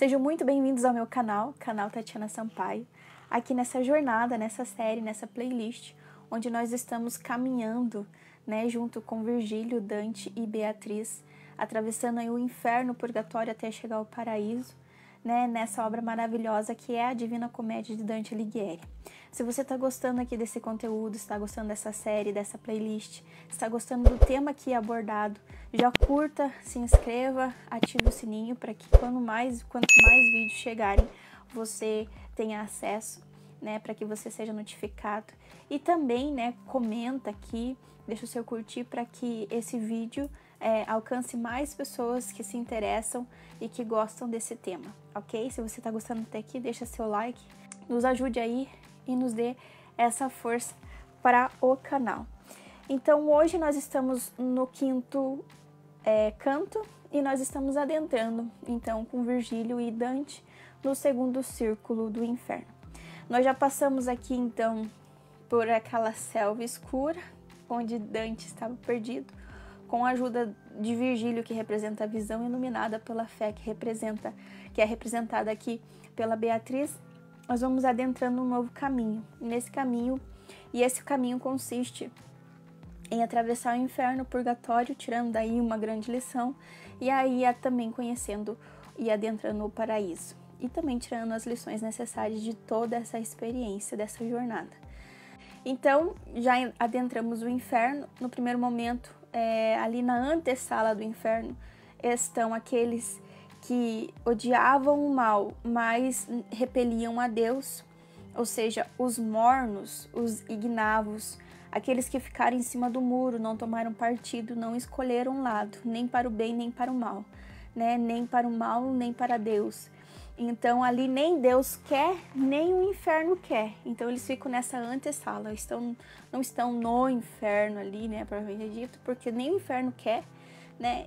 Sejam muito bem-vindos ao meu canal Tatiana Sampaio. Aqui nessa jornada, nessa série, nessa playlist, onde nós estamos caminhando, junto com Virgílio, Dante e Beatriz, atravessando aí o inferno, o purgatório até chegar ao paraíso, nessa obra maravilhosa que é a Divina Comédia de Dante Alighieri. Se você está gostando aqui desse conteúdo, está gostando dessa série, dessa playlist, está gostando do tema aqui abordado, já curta, se inscreva, ative o sininho para que quanto mais vídeos chegarem, você tenha acesso, para que você seja notificado. E também, comenta aqui, deixa o seu curtir para que esse vídeo alcance mais pessoas que se interessam e que gostam desse tema, ok? Se você está gostando até aqui, deixa seu like, nos ajude aí e nos dê essa força para o canal. Então hoje nós estamos no quinto canto e nós estamos adentrando então com Virgílio e Dante no segundo círculo do inferno. Nós já passamos aqui então por aquela selva escura onde Dante estava perdido, com a ajuda de Virgílio, que representa a visão iluminada pela fé, que é representada aqui pela Beatriz. Nós vamos adentrando um novo caminho. Esse caminho consiste em atravessar o inferno, o purgatório, tirando daí uma grande lição, e aí também conhecendo e adentrando o paraíso, e também tirando as lições necessárias de toda essa experiência, dessa jornada. Então, já adentramos o inferno. No primeiro momento, ali na antessala do inferno, estão aqueles que odiavam o mal, mas repeliam a Deus, ou seja, os mornos, os ignavos, aqueles que ficaram em cima do muro, não tomaram partido, não escolheram um lado, nem para o bem, nem para o mal, nem para o mal, nem para Deus. Então ali nem Deus quer, nem o inferno quer. Então eles ficam nessa antessala, não estão no inferno ali, provavelmente dito, porque nem o inferno quer,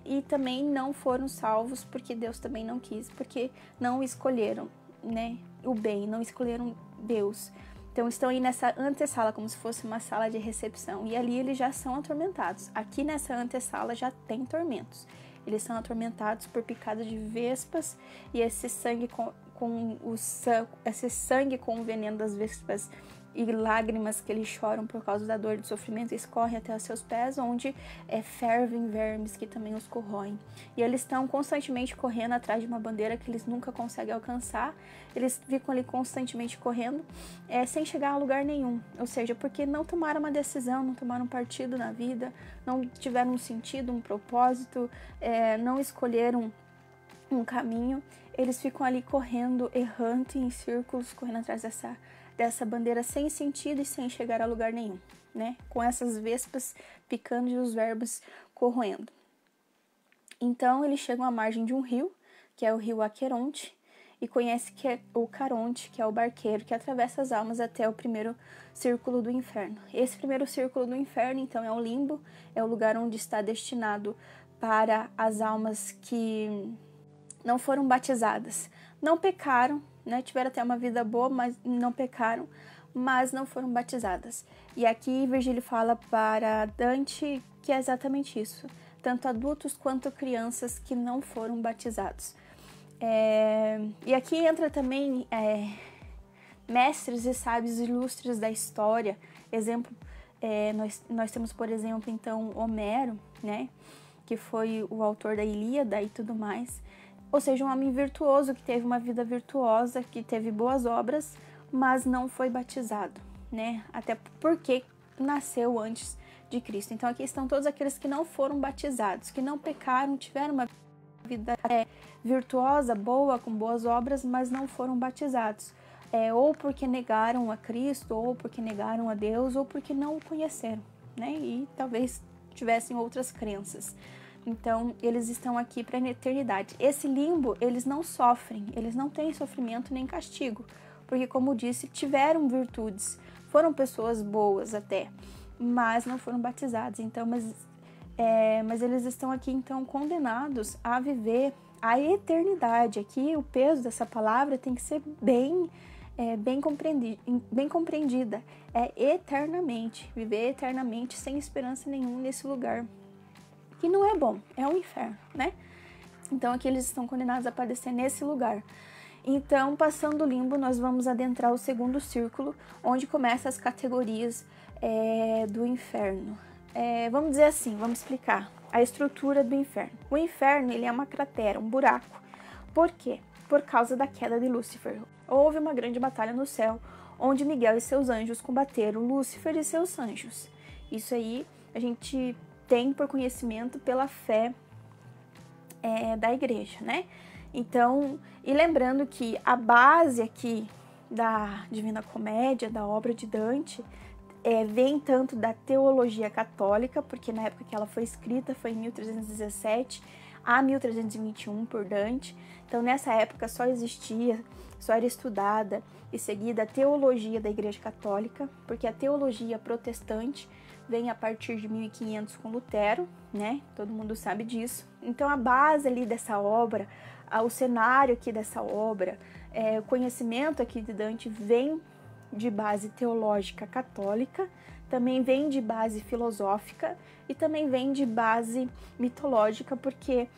e também não foram salvos porque Deus também não quis, porque não escolheram, o bem, não escolheram Deus. Então estão aí nessa antessala, como se fosse uma sala de recepção, e ali eles já são atormentados. Aqui nessa antessala já tem tormentos. Eles são atormentados por picadas de vespas, e esse sangue com o veneno das vespas e lágrimas que eles choram por causa da dor e do sofrimento escorrem até os seus pés, onde fervem vermes que também os corroem. E eles estão constantemente correndo atrás de uma bandeira que eles nunca conseguem alcançar. Eles ficam ali constantemente correndo, sem chegar a lugar nenhum. Ou seja, porque não tomaram uma decisão, não tomaram partido na vida, não tiveram um sentido, um propósito, não escolheram um caminho. Eles ficam ali correndo, errante em círculos, correndo atrás dessa bandeira sem sentido e sem chegar a lugar nenhum, com essas vespas picando e os vermes corroendo. Então eles chegam à margem de um rio, que é o rio Aqueronte, e conhece que é o Caronte, que é o barqueiro que atravessa as almas até o primeiro círculo do inferno. Esse primeiro círculo do inferno, então, é o limbo, é o lugar onde está destinado para as almas que não foram batizadas, não pecaram, tiveram até uma vida boa, mas não pecaram, mas não foram batizadas. E aqui Virgílio fala para Dante que é exatamente isso, tanto adultos quanto crianças que não foram batizados. E aqui entra também mestres e sábios ilustres da história. Exemplo, nós temos, por exemplo, então, Homero, que foi o autor da Ilíada e tudo mais. Ou seja, um homem virtuoso, que teve uma vida virtuosa, que teve boas obras, mas não foi batizado, Até porque nasceu antes de Cristo. Então aqui estão todos aqueles que não foram batizados, que não pecaram, tiveram uma vida virtuosa, boa, com boas obras, mas não foram batizados. Ou porque negaram a Cristo, ou porque negaram a Deus, ou porque não o conheceram, E talvez tivessem outras crenças. Então, eles estão aqui para a eternidade. Esse limbo, eles não sofrem, eles não têm sofrimento nem castigo, porque, como disse, tiveram virtudes, foram pessoas boas até, mas não foram batizados. Então, mas eles estão aqui, então, condenados a viver a eternidade. Aqui, o peso dessa palavra tem que ser bem compreendida. Eternamente, viver eternamente sem esperança nenhuma nesse lugar, que não é bom, é um inferno, Então aqui eles estão condenados a padecer nesse lugar. Então, passando o limbo, nós vamos adentrar o segundo círculo, onde começam as categorias do inferno. Vamos dizer assim, vamos explicar a estrutura do inferno. O inferno, ele é uma cratera, um buraco. Por quê? Por causa da queda de Lúcifer. Houve uma grande batalha no céu, onde Miguel e seus anjos combateram Lúcifer e seus anjos. Isso aí a gente tem por conhecimento pela fé da igreja, né? Então, e lembrando que a base aqui da Divina Comédia, da obra de Dante, vem tanto da teologia católica, porque na época que ela foi escrita foi em 1317 a 1321 por Dante. Então, nessa época só era estudada e seguida a teologia da Igreja Católica, porque a teologia protestante vem a partir de 1500 com Lutero, né? Todo mundo sabe disso. Então, a base ali dessa obra, o cenário aqui dessa obra, o conhecimento aqui de Dante vem de base teológica católica, também vem de base filosófica e também vem de base mitológica, porque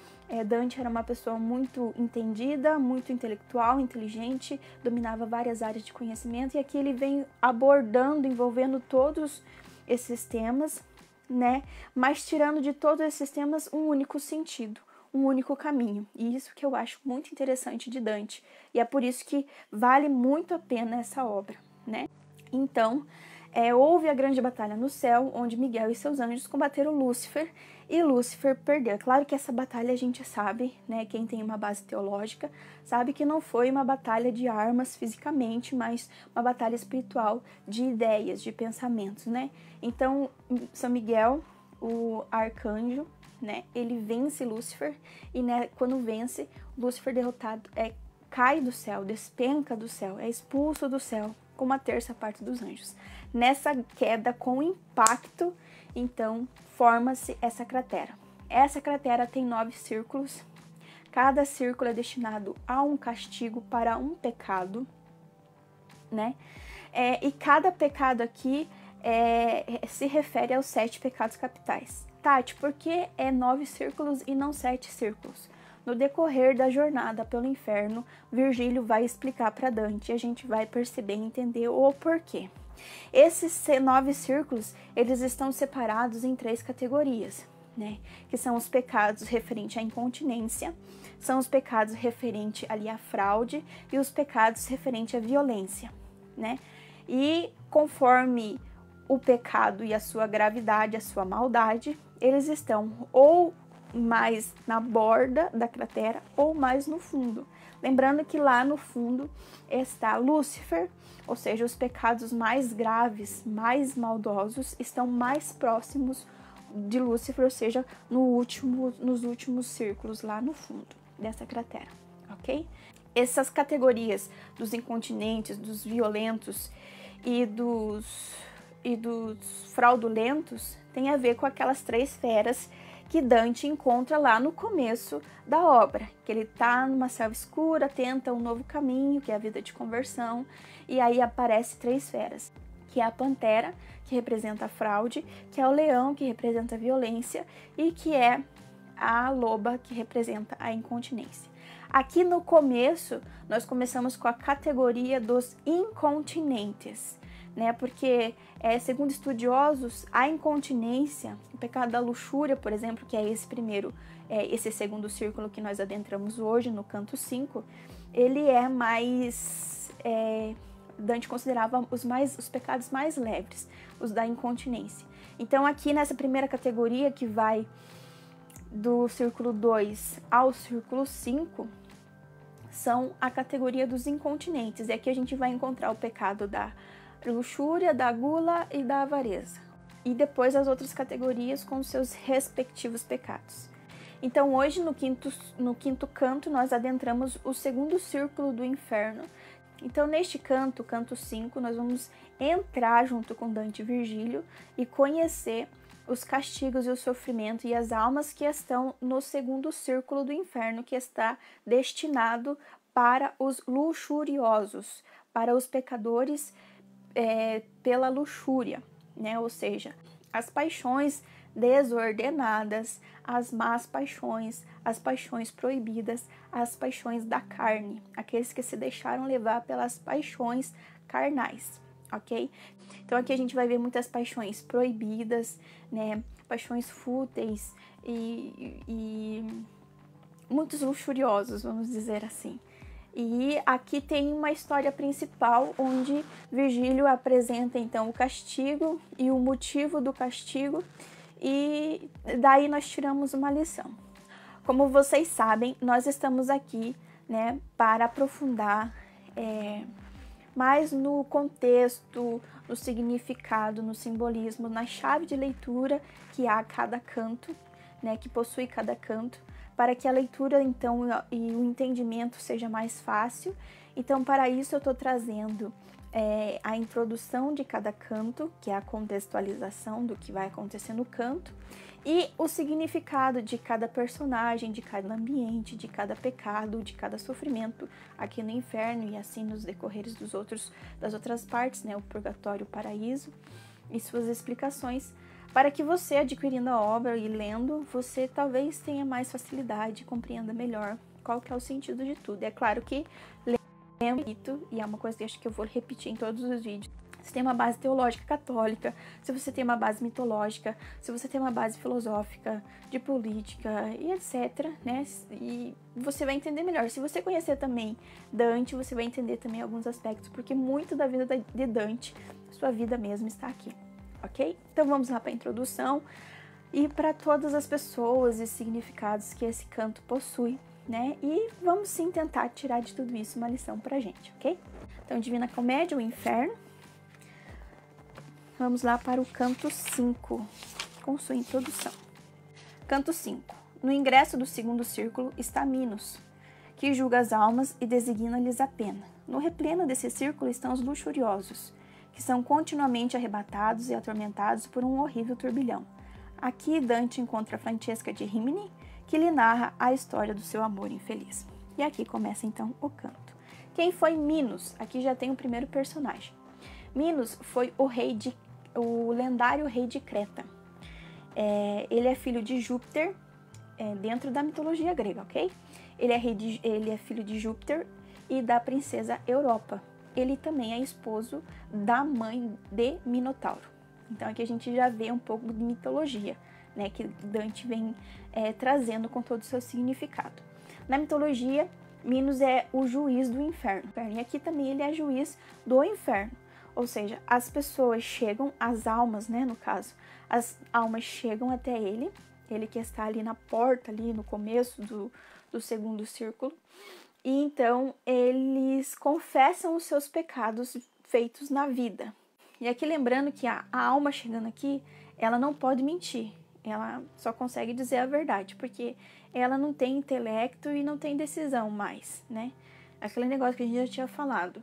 Dante era uma pessoa muito entendida, muito intelectual, inteligente, dominava várias áreas de conhecimento, e aqui ele vem abordando, envolvendo todos esses temas, né? Mas tirando de todos esses temas um único sentido, um único caminho. E isso que eu acho muito interessante de Dante. E é por isso que vale muito a pena essa obra, né? Então, houve a grande batalha no céu, onde Miguel e seus anjos combateram Lúcifer, e Lúcifer perdeu. Claro que essa batalha a gente sabe, né? Quem tem uma base teológica sabe que não foi uma batalha de armas fisicamente, mas uma batalha espiritual de ideias, de pensamentos, né? Então, São Miguel, o arcanjo, né? Ele vence Lúcifer, e né, quando vence, Lúcifer derrotado cai do céu, despenca do céu, é expulso do céu, como a terça parte dos anjos. Nessa queda com impacto, então, forma-se essa cratera. Essa cratera tem 9 círculos. Cada círculo é destinado a um castigo para um pecado, né? E cada pecado aqui se refere aos 7 pecados capitais. Tati, por que 9 círculos e não 7 círculos? No decorrer da jornada pelo inferno, Virgílio vai explicar para Dante e a gente vai perceber e entender o porquê. Esses 9 círculos, eles estão separados em 3 categorias, né? Que são os pecados referentes à incontinência, são os pecados referentes ali à fraude e os pecados referentes à violência, né? E conforme o pecado e a sua gravidade, a sua maldade, eles estão ou mais na borda da cratera ou mais no fundo. Lembrando que lá no fundo está Lúcifer, ou seja, os pecados mais graves, mais maldosos, estão mais próximos de Lúcifer, ou seja, nos últimos círculos lá no fundo dessa cratera, ok? Essas categorias dos incontinentes, dos violentos e dos fraudulentos têm a ver com aquelas 3 feras que Dante encontra lá no começo da obra, que ele está numa selva escura, tenta um novo caminho, que é a vida de conversão, e aí aparece 3 feras, que é a pantera, que representa a fraude, que é o leão, que representa a violência, e que é a loba, que representa a incontinência. Aqui no começo, nós começamos com a categoria dos incontinentes, né? Porque, segundo estudiosos, a incontinência, o pecado da luxúria, por exemplo, que é esse segundo círculo que nós adentramos hoje, no canto 5, ele é mais... Dante considerava os pecados mais leves, os da incontinência. Então, aqui nessa primeira categoria, que vai do círculo 2 ao círculo 5, são a categoria dos incontinentes. E aqui a gente vai encontrar o pecado da luxúria, da gula e da avareza. E depois as outras categorias com seus respectivos pecados. Então hoje no quinto canto nós adentramos o segundo círculo do inferno. Então neste canto, canto 5, nós vamos entrar junto com Dante e Virgílio e conhecer os castigos e o sofrimento e as almas que estão no segundo círculo do inferno, que está destinado para os luxuriosos, para os pecadores pela luxúria, né? Ou seja, as paixões desordenadas, as más paixões, as paixões proibidas, as paixões da carne, aqueles que se deixaram levar pelas paixões carnais, ok? Então aqui a gente vai ver muitas paixões proibidas, né? Paixões fúteis e muitos luxuriosos, vamos dizer assim. E aqui tem uma história principal onde Virgílio apresenta então o castigo e o motivo do castigo, e daí nós tiramos uma lição. Como vocês sabem, nós estamos aqui, né, para aprofundar mais no contexto, no significado, no simbolismo, na chave de leitura que há cada canto, né, que possui cada canto, para que a leitura, então, e o entendimento seja mais fácil. Então, para isso eu estou trazendo a introdução de cada canto, que é a contextualização do que vai acontecer no canto, e o significado de cada personagem, de cada ambiente, de cada pecado, de cada sofrimento aqui no inferno e assim nos decorreres das outras partes, né, o purgatório, o paraíso, e suas explicações, para que você, adquirindo a obra e lendo, você talvez tenha mais facilidade, compreenda melhor qual que é o sentido de tudo. É claro que lendo, e é uma coisa que acho que eu vou repetir em todos os vídeos, se tem uma base teológica católica, se você tem uma base mitológica, se você tem uma base filosófica, de política e etc, né? E você vai entender melhor. Se você conhecer também Dante, você vai entender também alguns aspectos, porque muito da vida de Dante, sua vida mesmo, está aqui, ok? Então vamos lá para a introdução e para todas as pessoas e significados que esse canto possui, né? E vamos sim tentar tirar de tudo isso uma lição pra gente, ok? Então, Divina Comédia, o Inferno. Vamos lá para o canto 5, com sua introdução. Canto 5. No ingresso do segundo círculo está Minos, que julga as almas e designa-lhes a pena. No repleno desse círculo estão os luxuriosos, que são continuamente arrebatados e atormentados por um horrível turbilhão. Aqui Dante encontra Francesca de Rimini, que lhe narra a história do seu amor infeliz. E aqui começa então o canto. Quem foi Minos? Aqui já tem o primeiro personagem. Minos foi o lendário rei de Creta. Ele é filho de Júpiter, dentro da mitologia grega, ok? Ele é filho de Júpiter e da princesa Europa. Ele também é esposo da mãe de Minotauro. Então aqui a gente já vê um pouco de mitologia, né, que Dante vem trazendo com todo o seu significado. Na mitologia, Minos é o juiz do inferno. E aqui também ele é juiz do inferno. Ou seja, as pessoas chegam, as almas, né, no caso, as almas chegam até ele que está ali na porta, ali no começo do segundo círculo, e então eles confessam os seus pecados feitos na vida. E aqui lembrando que a alma chegando aqui, ela não pode mentir, ela só consegue dizer a verdade, porque ela não tem intelecto e não tem decisão mais, né? Aquele negócio que a gente já tinha falado.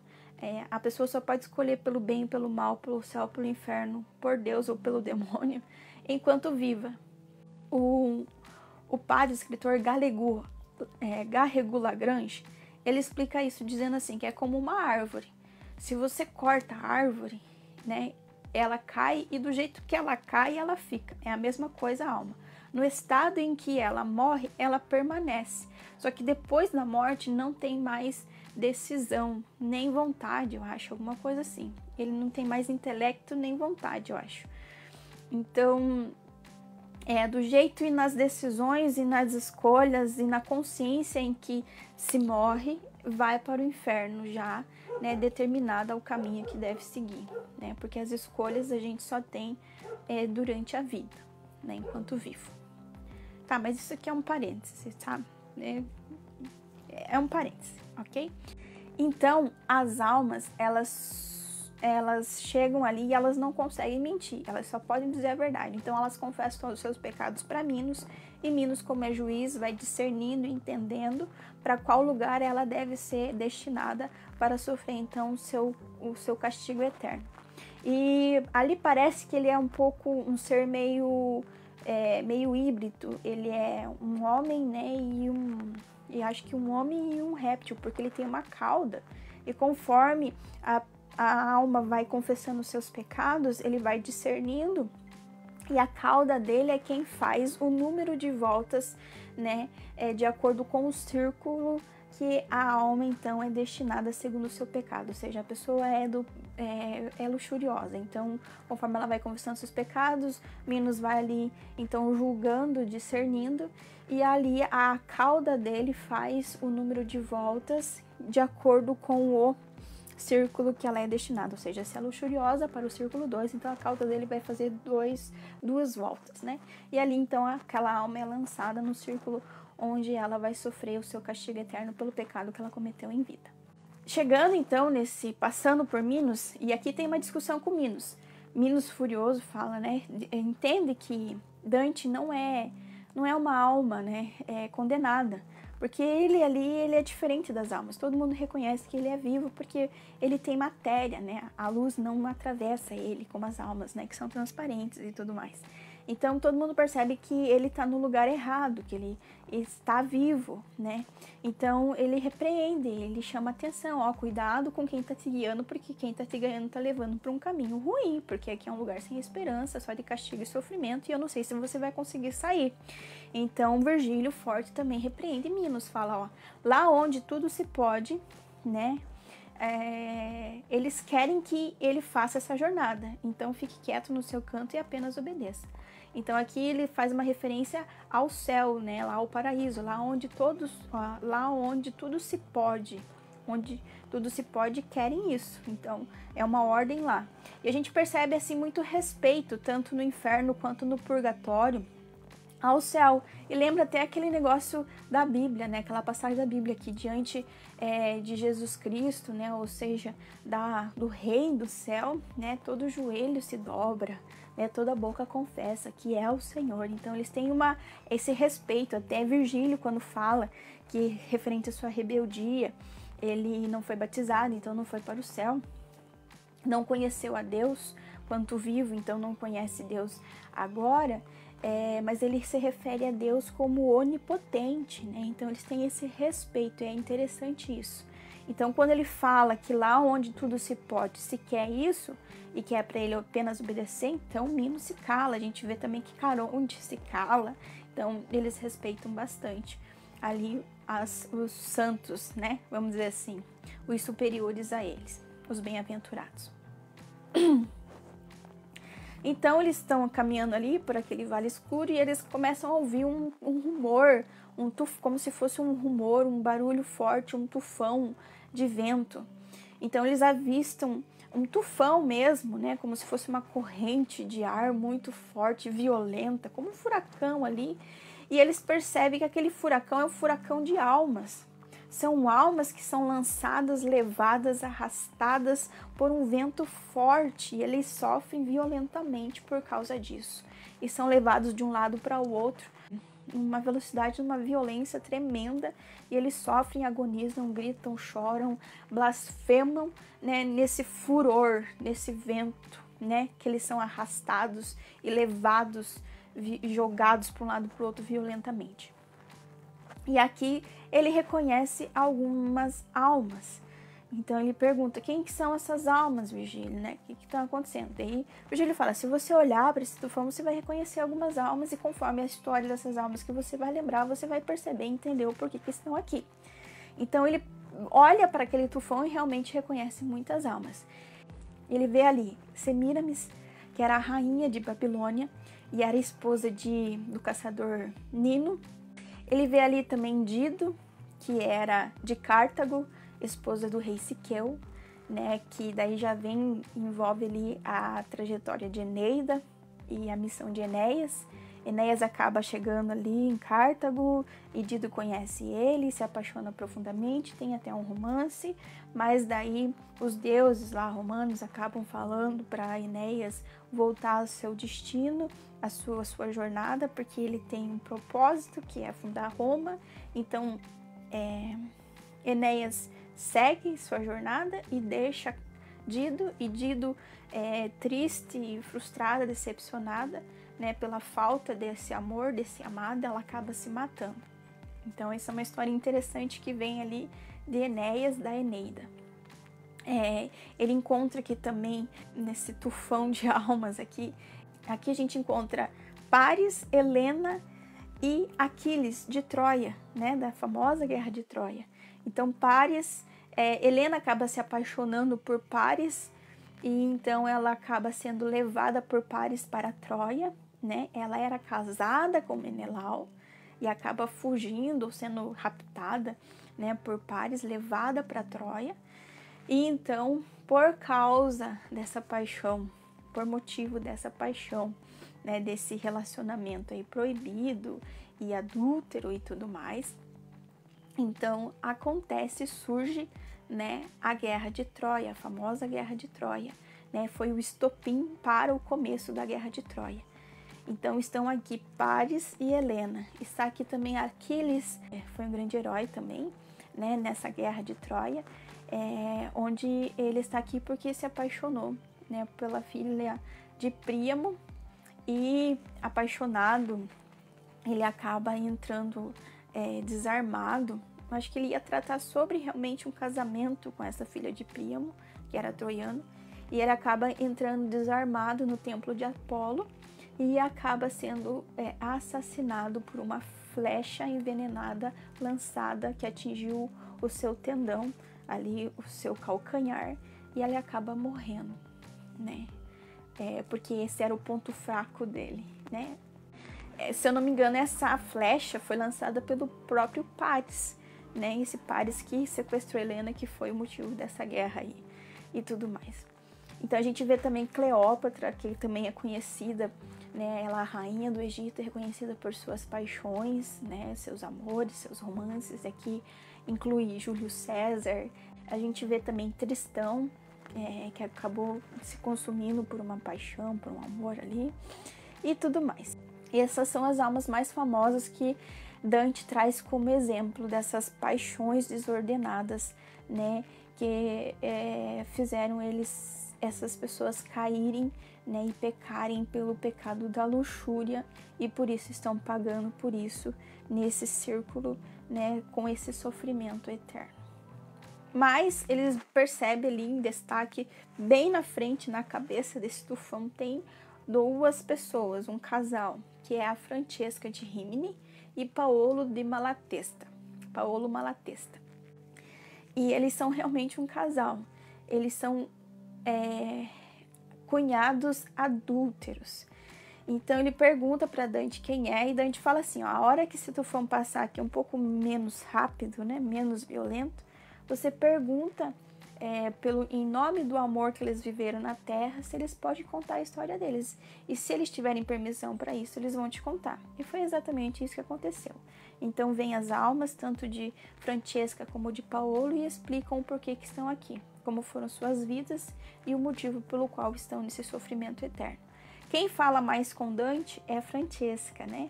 A pessoa só pode escolher pelo bem, pelo mal, pelo céu, pelo inferno, por Deus ou pelo demônio, enquanto viva. O padre escritor Garrigou Lagrange, ele explica isso dizendo assim, que é como uma árvore. Se você corta a árvore, né, ela cai e do jeito que ela cai, ela fica. É a mesma coisa a alma. No estado em que ela morre, ela permanece. Só que depois da morte não tem mais decisão, nem vontade, eu acho, alguma coisa assim. Ele não tem mais intelecto nem vontade, eu acho. Então, do jeito e nas decisões e nas escolhas e na consciência em que se morre, vai para o inferno já, né, determinada o caminho que deve seguir, né, porque as escolhas a gente só tem durante a vida, né, enquanto vivo. Tá, mas isso aqui é um parêntese, tá? É um parêntese, ok? Então, as almas, elas chegam ali e elas não conseguem mentir, elas só podem dizer a verdade. Então elas confessam todos os seus pecados para Minos, e Minos, como é juiz, vai discernindo e entendendo para qual lugar ela deve ser destinada para sofrer então o seu castigo eterno. E ali parece que ele é um pouco um ser meio híbrido. Ele é um homem, né, e acho que um homem e um réptil, porque ele tem uma cauda, e conforme a alma vai confessando os seus pecados, ele vai discernindo E a cauda dele é quem faz o número de voltas, né, de acordo com o círculo que a alma, então, é destinada segundo o seu pecado. Ou seja, a pessoa é luxuriosa. Então, conforme ela vai confessando seus pecados, Minos vai ali, então, julgando, discernindo. E ali a cauda dele faz o número de voltas de acordo com o círculo que ela é destinada, ou seja, se é luxuriosa para o círculo 2, então a cauda dele vai fazer duas voltas, né? E ali então aquela alma é lançada no círculo onde ela vai sofrer o seu castigo eterno pelo pecado que ela cometeu em vida. Chegando então passando por Minos, e aqui tem uma discussão com Minos. Minos furioso fala, né? Entende que Dante não é uma alma, né? Condenada. Porque ele é diferente das almas. Todo mundo reconhece que ele é vivo porque ele tem matéria, né? A luz não atravessa ele como as almas, né? Que são transparentes e tudo mais. Então todo mundo percebe que ele está no lugar errado, que ele está vivo, né? Então ele repreende, ele chama atenção, ó, cuidado com quem está te guiando, porque quem está te guiando está levando para um caminho ruim, porque aqui é um lugar sem esperança, só de castigo e sofrimento, e eu não sei se você vai conseguir sair. Então Virgílio forte também repreende Minos, fala, ó, lá onde tudo se pode, né? Eles querem que ele faça essa jornada, então fique quieto no seu canto e apenas obedeça. Então aqui ele faz uma referência ao céu, né, lá ao paraíso, lá onde tudo se pode, querem isso. Então é uma ordem lá. E a gente percebe assim muito respeito, tanto no inferno quanto no purgatório, ao céu. E lembra até aquele negócio da Bíblia, né? Aquela passagem da Bíblia que diante de Jesus Cristo, né? Ou seja, do Rei do céu, né? Todo joelho se dobra, né? Toda boca confessa que é o Senhor. Então eles têm esse respeito. Até Virgílio, quando fala que referente à sua rebeldia, ele não foi batizado, então não foi para o céu. Não conheceu a Deus quanto vivo, então não conhece Deus agora. Mas ele se refere a Deus como onipotente, né? Então eles têm esse respeito, e é interessante isso. Então quando ele fala que lá onde tudo se pode, se quer isso, e que é para ele apenas obedecer, então Minos se cala. A gente vê também que Caronte se cala, então eles respeitam bastante ali os santos, né? Vamos dizer assim, os superiores a eles, os bem-aventurados. Então eles estão caminhando ali por aquele vale escuro e eles começam a ouvir um rumor, como se fosse um rumor, um barulho forte, um tufão de vento. Então eles avistam um tufão mesmo, né, como se fosse uma corrente de ar muito forte, violenta, como um furacão ali. E eles percebem que aquele furacão é um furacão de almas. São almas que são lançadas, levadas, arrastadas por um vento forte, e eles sofrem violentamente por causa disso. E são levados de um lado para o outro, numa velocidade, numa violência tremenda, e eles sofrem, agonizam, gritam, choram, blasfemam, né, nesse furor, nesse vento, né, que eles são arrastados e levados, jogados para um lado para o outro violentamente. E aqui ele reconhece algumas almas. Então ele pergunta, quem que são essas almas, Virgílio, né? O que está acontecendo? Daí Virgílio fala, se você olhar para esse tufão, você vai reconhecer algumas almas, e conforme a história dessas almas que você vai lembrar, você vai perceber e entender o porquê que estão aqui. Então ele olha para aquele tufão e realmente reconhece muitas almas. Ele vê ali Semíramis, que era a rainha de Babilônia e era esposa do caçador Nino. Ele vê ali também Dido, que era de Cartago, esposa do rei Siqueu, né, que daí já envolve ali a trajetória de Eneida e a missão de Enéas. Enéas acaba chegando ali em Cartago e Dido conhece ele, se apaixona profundamente, tem até um romance, mas daí os deuses lá romanos acabam falando para Enéas voltar ao seu destino, a sua jornada, porque ele tem um propósito que é fundar Roma. Então Enéas segue sua jornada e deixa Dido, e Dido triste, frustrada, decepcionada, né, pela falta desse amor, desse amado, ela acaba se matando. Então essa é uma história interessante que vem ali de Enéas, da Eneida. Ele encontra aqui também, nesse tufão de almas aqui, Aqui a gente encontra Paris, Helena e Aquiles de Troia, né, da famosa Guerra de Troia. Então Paris, Helena acaba se apaixonando por Paris e então ela acaba sendo levada por Paris para Troia, né? Ela era casada com Menelau e acaba fugindo, sendo raptada, né, por Paris, levada para Troia. E então, por causa dessa paixão, por motivo dessa paixão, né, desse relacionamento aí proibido e adúltero e tudo mais, então surge, né, a Guerra de Troia, a famosa Guerra de Troia, né, foi o estopim para o começo da Guerra de Troia. Então estão aqui Paris e Helena, está aqui também Aquiles, foi um grande herói também, né, nessa Guerra de Troia, onde ele está aqui porque se apaixonou, né, pela filha de Príamo e apaixonado ele acaba entrando desarmado. Acho que ele ia tratar sobre realmente um casamento com essa filha de Príamo, que era troiano, e ele acaba entrando desarmado no templo de Apolo e acaba sendo assassinado por uma flecha envenenada lançada que atingiu o seu tendão, ali o seu calcanhar, e ele acaba morrendo, né? Porque esse era o ponto fraco dele, né? Se eu não me engano, essa flecha foi lançada pelo próprio Paris, né? Esse Paris que sequestrou Helena, que foi o motivo dessa guerra aí e tudo mais. Então a gente vê também Cleópatra, que também é conhecida, né? Ela é a rainha do Egito, é reconhecida por suas paixões, né? Seus amores, seus romances. Aqui inclui Júlio César. A gente vê também Tristão, que acabou se consumindo por uma paixão, por um amor ali e tudo mais. E essas são as almas mais famosas que Dante traz como exemplo dessas paixões desordenadas, né, que fizeram essas pessoas caírem, né, e pecarem pelo pecado da luxúria e por isso estão pagando por isso nesse círculo, né, com esse sofrimento eterno. Mas eles percebem ali em destaque, bem na frente, na cabeça desse tufão, tem duas pessoas, um casal, que é a Francesca de Rimini e Paolo de Malatesta. Paolo Malatesta. E eles são realmente um casal. Eles são cunhados adúlteros. Então ele pergunta para Dante quem é, e Dante fala assim, ó, a hora que esse tufão passar aqui um pouco menos rápido, né, menos violento, você pergunta em nome do amor que eles viveram na Terra, se eles podem contar a história deles. E se eles tiverem permissão para isso, eles vão te contar. E foi exatamente isso que aconteceu. Então vêm as almas, tanto de Francesca como de Paolo, e explicam o porquê que estão aqui, como foram suas vidas e o motivo pelo qual estão nesse sofrimento eterno. Quem fala mais com Dante é a Francesca, né?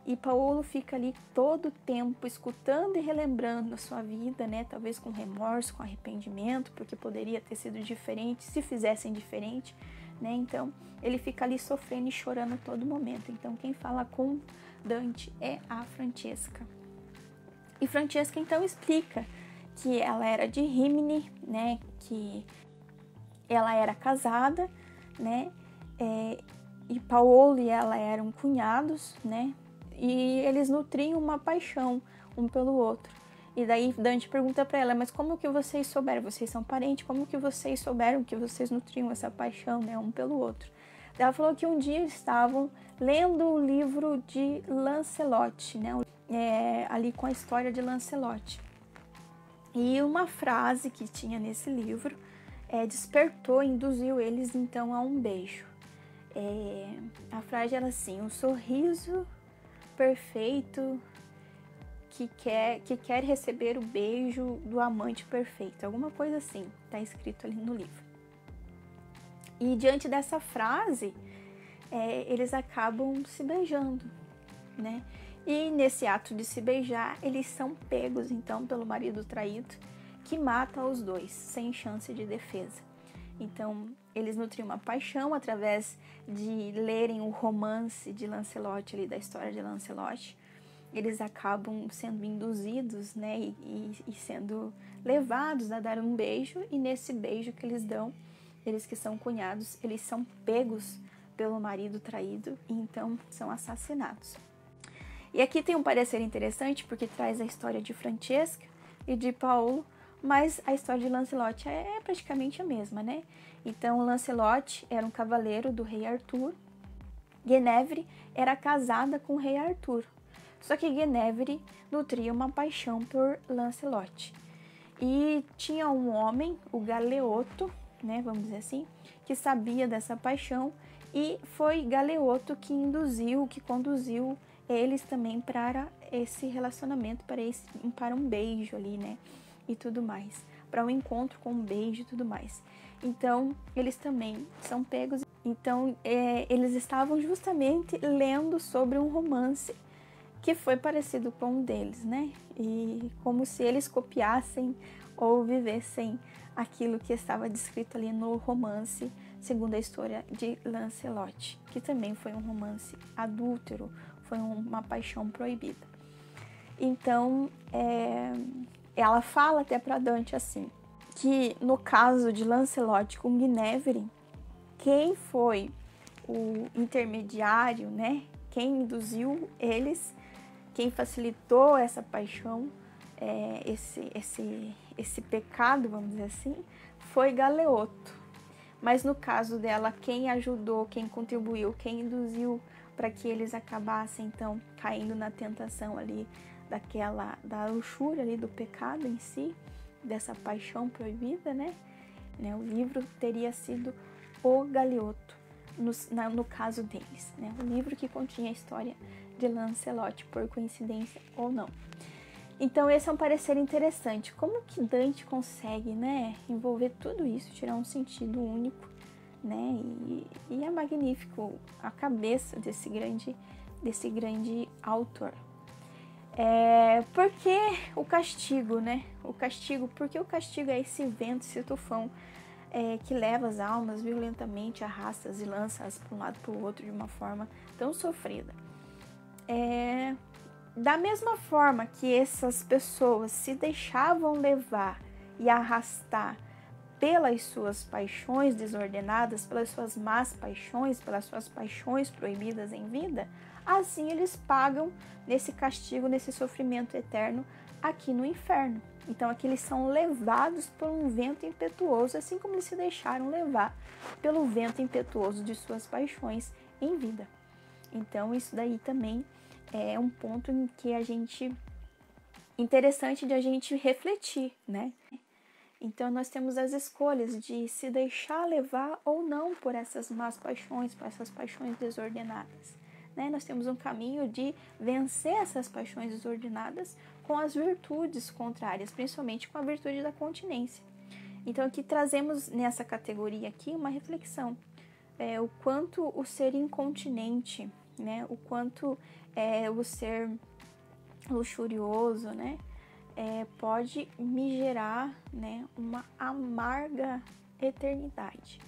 E Paolo fica ali todo o tempo escutando e relembrando a sua vida, né? Talvez com remorso, com arrependimento, porque poderia ter sido diferente, se fizessem diferente, né? Então, ele fica ali sofrendo e chorando a todo momento. Então, quem fala com Dante é a Francesca. E Francesca, então, explica que ela era de Rimini, né? Que ela era casada, né? E Paolo e ela eram cunhados, né? E eles nutriam uma paixão um pelo outro. E daí Dante pergunta para ela, mas como que vocês souberam? Vocês são parentes, como que vocês souberam que vocês nutriam essa paixão, né, um pelo outro? Ela falou que um dia estavam lendo o livro de Lancelot, né? Ali com a história de Lancelot. E uma frase que tinha nesse livro despertou, induziu eles então a um beijo. A frase era assim, um sorriso perfeito que quer receber o beijo do amante perfeito, alguma coisa assim, está escrito ali no livro. E diante dessa frase, eles acabam se beijando, né? E nesse ato de se beijar, eles são pegos então pelo marido traído, que mata os dois, sem chance de defesa. Então, eles nutriam uma paixão através de lerem o romance de Lancelot, ali, da história de Lancelot. Eles acabam sendo induzidos, né, e sendo levados a dar um beijo, e nesse beijo que eles dão, eles que são cunhados, eles são pegos pelo marido traído e então são assassinados. E aqui tem um parecer interessante porque traz a história de Francesca e de Paulo, mas a história de Lancelot é praticamente a mesma, né? Então Lancelot era um cavaleiro do rei Arthur, Guinevere era casada com o rei Arthur, só que Guinevere nutria uma paixão por Lancelot. E tinha um homem, o Galeoto, né, vamos dizer assim, que sabia dessa paixão e foi Galeoto que conduziu eles também para esse relacionamento, para um beijo ali, né, e tudo mais, para um encontro com um beijo e tudo mais. Então, eles também são pegos. Então, eles estavam justamente lendo sobre um romance que foi parecido com um deles, né? E como se eles copiassem ou vivessem aquilo que estava descrito ali no romance, segundo a história de Lancelot, que também foi um romance adúltero, foi uma paixão proibida. Então, ela fala até para Dante assim, que no caso de Lancelot com Guinevere, quem foi o intermediário, né? Quem induziu eles, quem facilitou essa paixão, esse pecado, vamos dizer assim, foi Galeoto. Mas no caso dela, quem ajudou, quem contribuiu, quem induziu para que eles acabassem então caindo na tentação ali da luxúria ali, do pecado em si, dessa paixão proibida, né? O livro teria sido o Galeoto, no caso deles, né? O livro que continha a história de Lancelot, por coincidência ou não. Então esse é um parecer interessante. Como que Dante consegue, né, envolver tudo isso, tirar um sentido único, né? E é magnífico a cabeça desse grande autor. Porque o castigo, né? Porque o castigo é esse vento, esse tufão que leva as almas violentamente, arrasta-as e lança-as para um lado para o outro de uma forma tão sofrida. Da mesma forma que essas pessoas se deixavam levar e arrastar pelas suas paixões desordenadas, pelas suas más paixões, pelas suas paixões proibidas em vida, assim eles pagam nesse castigo, nesse sofrimento eterno aqui no inferno. Então aqui eles são levados por um vento impetuoso, assim como eles se deixaram levar pelo vento impetuoso de suas paixões em vida. Então isso daí também é um ponto em que interessante de a gente refletir, né? Então nós temos as escolhas de se deixar levar ou não por essas más paixões, por essas paixões desordenadas, né? Nós temos um caminho de vencer essas paixões desordenadas com as virtudes contrárias, principalmente com a virtude da continência. Então aqui trazemos nessa categoria aqui uma reflexão, o quanto o ser incontinente, né? O quanto o ser luxurioso, né? Pode me gerar, né, uma amarga eternidade,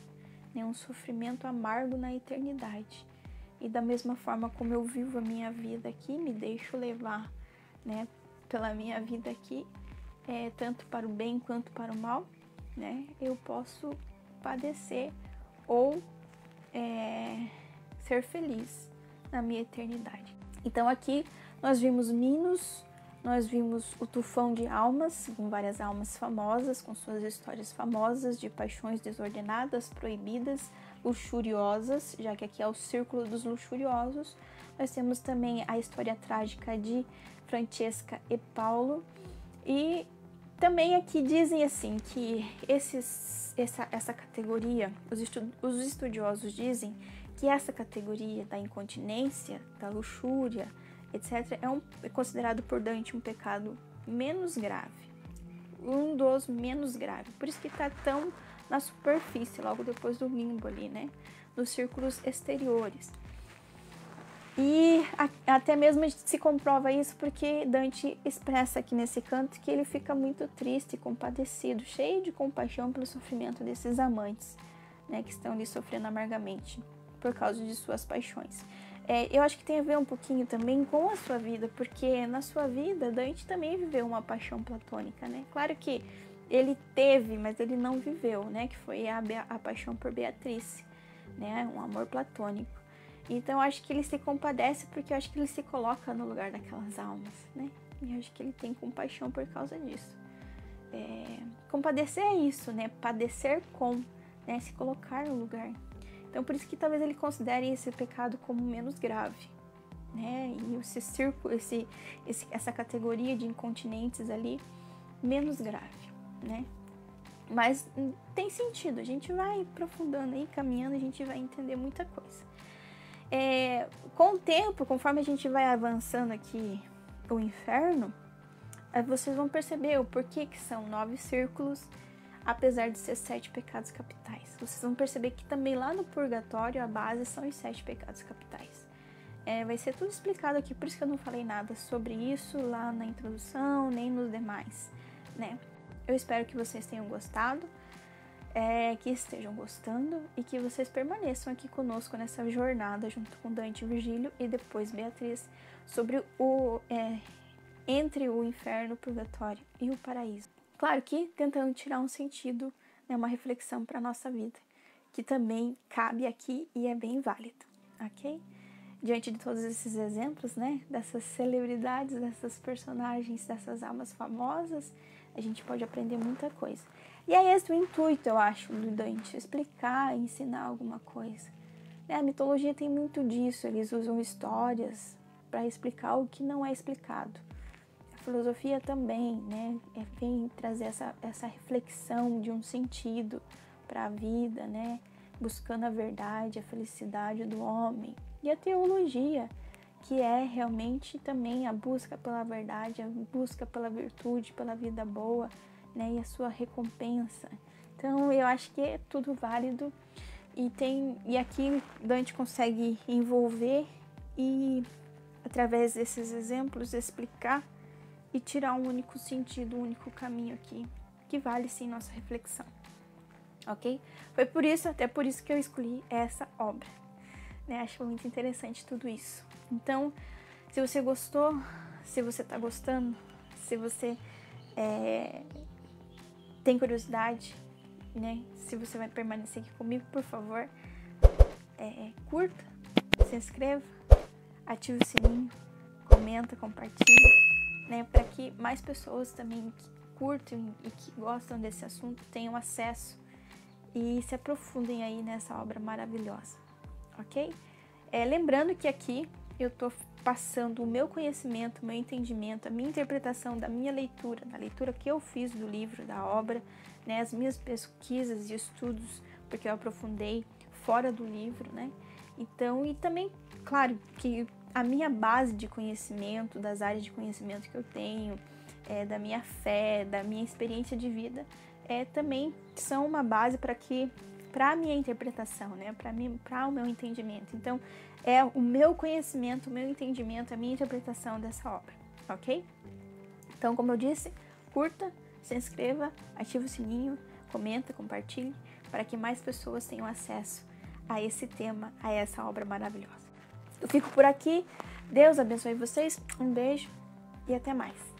né, um sofrimento amargo na eternidade. E da mesma forma como eu vivo a minha vida aqui, me deixo levar, né, pela minha vida aqui, tanto para o bem quanto para o mal, né, eu posso padecer ou ser feliz na minha eternidade. Então aqui nós vimos Minos, nós vimos o tufão de almas, com várias almas famosas, com suas histórias famosas de paixões desordenadas, proibidas, luxuriosas, já que aqui é o círculo dos luxuriosos. Nós temos também a história trágica de Francesca e Paulo. E também aqui dizem assim que essa categoria, os estudiosos dizem que essa categoria da incontinência, da luxúria, etc., é considerado por Dante um pecado menos grave, um dos menos graves. Por isso que está tão na superfície, logo depois do limbo ali, né? Nos círculos exteriores. E até mesmo se comprova isso porque Dante expressa aqui nesse canto que ele fica muito triste, compadecido, cheio de compaixão pelo sofrimento desses amantes, né, que estão ali sofrendo amargamente por causa de suas paixões. Eu acho que tem a ver um pouquinho também com a sua vida, porque na sua vida Dante também viveu uma paixão platônica, né? Claro que ele teve, mas ele não viveu, né? Que foi a paixão por Beatriz, né? Um amor platônico. Então, eu acho que ele se compadece porque eu acho que ele se coloca no lugar daquelas almas, né? E eu acho que ele tem compaixão por causa disso. Compadecer é isso, né? Padecer com, né? Se colocar no lugar. Então, por isso que talvez ele considere esse pecado como menos grave, né? E esse círculo, essa categoria de incontinentes ali, menos grave, né? Mas tem sentido, a gente vai aprofundando aí, caminhando, a gente vai entender muita coisa. Com o tempo, conforme a gente vai avançando aqui o inferno, vocês vão perceber o porquê que são 9 círculos, apesar de ser 7 pecados capitais. Vocês vão perceber que também lá no purgatório a base são os 7 pecados capitais. Vai ser tudo explicado aqui, por isso que eu não falei nada sobre isso lá na introdução, nem nos demais, né? Eu espero que vocês tenham gostado, que estejam gostando e que vocês permaneçam aqui conosco nessa jornada junto com Dante e Virgílio e depois Beatriz sobre entre o inferno, o purgatório e o paraíso. Claro que tentando tirar um sentido, né, uma reflexão para a nossa vida, que também cabe aqui e é bem válido, ok? Diante de todos esses exemplos, né, dessas celebridades, dessas personagens, dessas almas famosas, a gente pode aprender muita coisa. E é esse o intuito, eu acho, do Dante, explicar, ensinar alguma coisa. A mitologia tem muito disso, eles usam histórias para explicar o que não é explicado. A filosofia também, né, vem trazer essa reflexão de um sentido para a vida, né, buscando a verdade, a felicidade do homem. E a teologia, que é realmente também a busca pela verdade, a busca pela virtude, pela vida boa, né, e a sua recompensa. Então, eu acho que é tudo válido e aqui Dante consegue envolver e, através desses exemplos, explicar e tirar um único sentido, um único caminho aqui, que vale sim nossa reflexão, ok? Foi por isso, até por isso que eu escolhi essa obra, né? Acho muito interessante tudo isso. Então, se você gostou, se você está gostando, se você tem curiosidade, né? Se você vai permanecer aqui comigo, por favor, curta, se inscreva, ative o sininho, comenta, compartilha, né? Para que mais pessoas também que curtem e que gostam desse assunto tenham acesso e se aprofundem aí nessa obra maravilhosa, ok? Lembrando que aqui eu estou passando o meu conhecimento, o meu entendimento, a minha interpretação da minha leitura, da leitura que eu fiz do livro, da obra, né, as minhas pesquisas e estudos, porque eu aprofundei fora do livro, né? Então, e também, claro, que a minha base de conhecimento, das áreas de conhecimento que eu tenho, da minha fé, da minha experiência de vida, também são uma base para a minha interpretação, né? Para o meu entendimento. Então, é o meu conhecimento, o meu entendimento, a minha interpretação dessa obra, ok? Então, como eu disse, curta, se inscreva, ative o sininho, comenta, compartilhe, para que mais pessoas tenham acesso a esse tema, a essa obra maravilhosa. Eu fico por aqui, Deus abençoe vocês, um beijo e até mais.